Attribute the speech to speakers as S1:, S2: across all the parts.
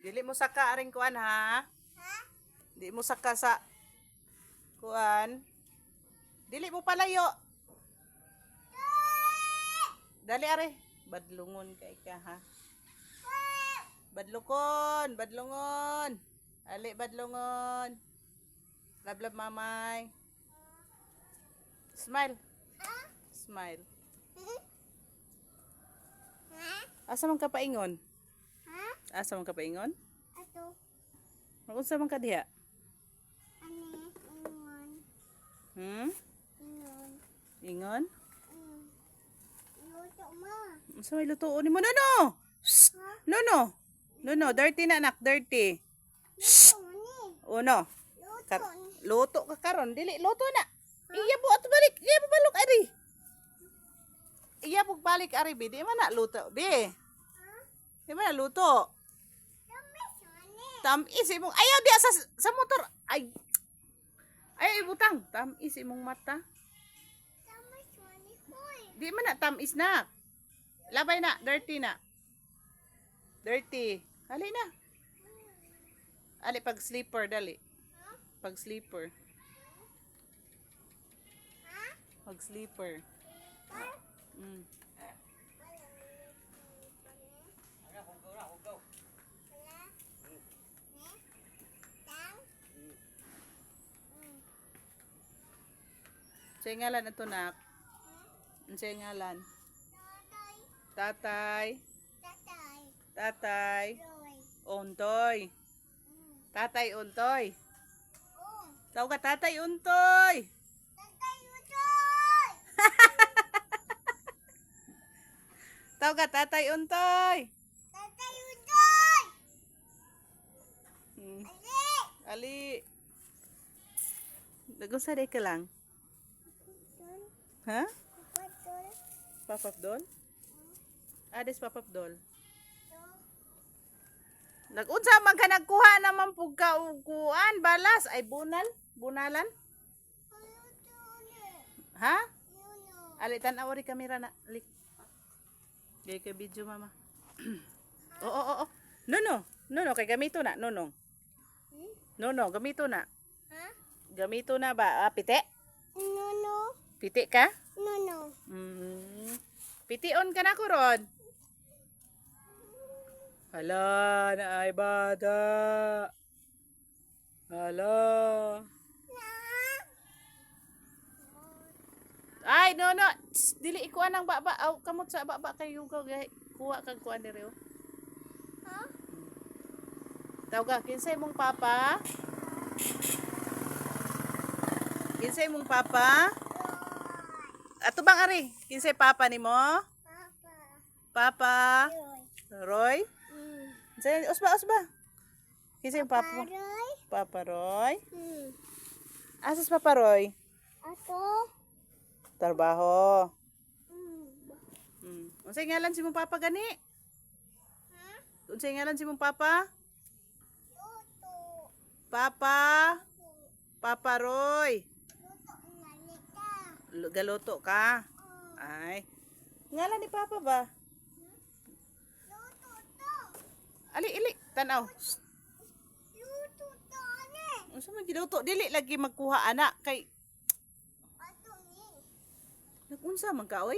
S1: Dili mo saka aring kuan ha.
S2: Ha?
S1: Dili mo saka sa kuan. Dili mo palayo. Dali are. Badlungon kay ka ha. Badlukon, badlungon. Ali badlungon. Lablab mamay. Smile.
S2: Ha?
S1: Smile.
S2: Ha?
S1: Asa man ka paingon?
S2: Ha?
S1: Asa man ka paingon?
S2: Ato.
S1: Unsa man ka diha?
S2: Ani? Ingon.
S1: Hmm?
S2: Ingon.
S1: Ingon?
S2: Luto ma.
S1: Unsa may lutuon nimo? No. Shh!
S2: Ha?
S1: No. Dirty na anak, dirty.
S2: Luto ni.
S1: Uno.
S2: Luto ni.
S1: Luto ka karon, dili luto na. Iya po at balik, iya po balok ari. Iya po balik ari bi, di man na luto bi.
S2: Ha?
S1: Di man na luto.
S2: Tamis ni.
S1: Tamis imong ayaw di sa motor. Ay. Ay ibutang, tamis imong mata.
S2: Tamis ni hoy.
S1: Di man na tamis na. Labay na, dirty na. Dirty. Hali na. Ali pag sleeper dali.
S2: Ha?
S1: Pag sleeper.
S2: Ha?
S1: Pag sleeper.
S2: Ha?
S1: Mm. Sa ngalan ito nak. Sa ngalan. Tatay. Tatay. Untoy. Tatay Untoy. Tawag ka Tatay Untoy. Tawag ka Tatay Untoy. Hmm. Ali. Nagusa ka lang. Ha? Papap doll? Ades papap doll. Nag-unsa man ka nagkuha naman pug kaukuan balas ay bunal, bunalan? Ha? Ali tan-aw ri kamera na. Lik. Gay ka video mama. Oo. No, kay gamito na, no. No, gamito na. Gamito na ba? Piti? Piti ka? Pitiun ka na ko ron. Hala, na ay bata. Hala. Ay, no. Tss, dili ikuan ang baba. Aw, kamot sa baba kayo ko. Kuha kag kuan diri. Tawag ka, kinsay mong papa? Kinsay mong papa? Ato bang ari? Kinsay papa nimo? Papa. Roy? Say, usba. Kinsay yung papa mo? Papa Roy? Asas Papa Roy? Trabaho. Unsay ngalan si mong papa gani? Unsay ngalan si mong papa? Papa Roy. Galuto ka? Ay. Ngalan ni papa ba? Ali, tanaw. Unsa man giluto? Dili lagi magkuha anak kay nagunsa man ka oy?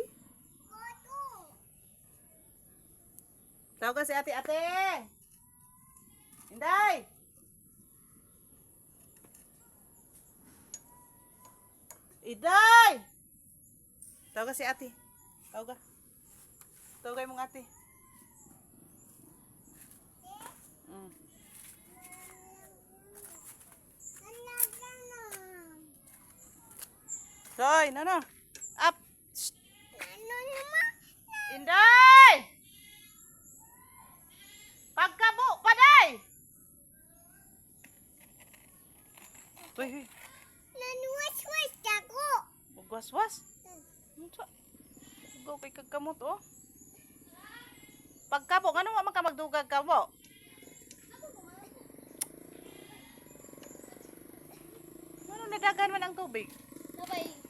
S1: Tawag ka si ate. Inday. Iday. Tawag ka si ate. Tawag kay mong ate. Roy, no. Up. Inday! Pagkabo, paday! Hoy. Magwaswas? Go kay kagkamot, oh. Pagkabo, ano man ka magdugag kabo? Ano nadagan man ang tubig?
S2: Sabay.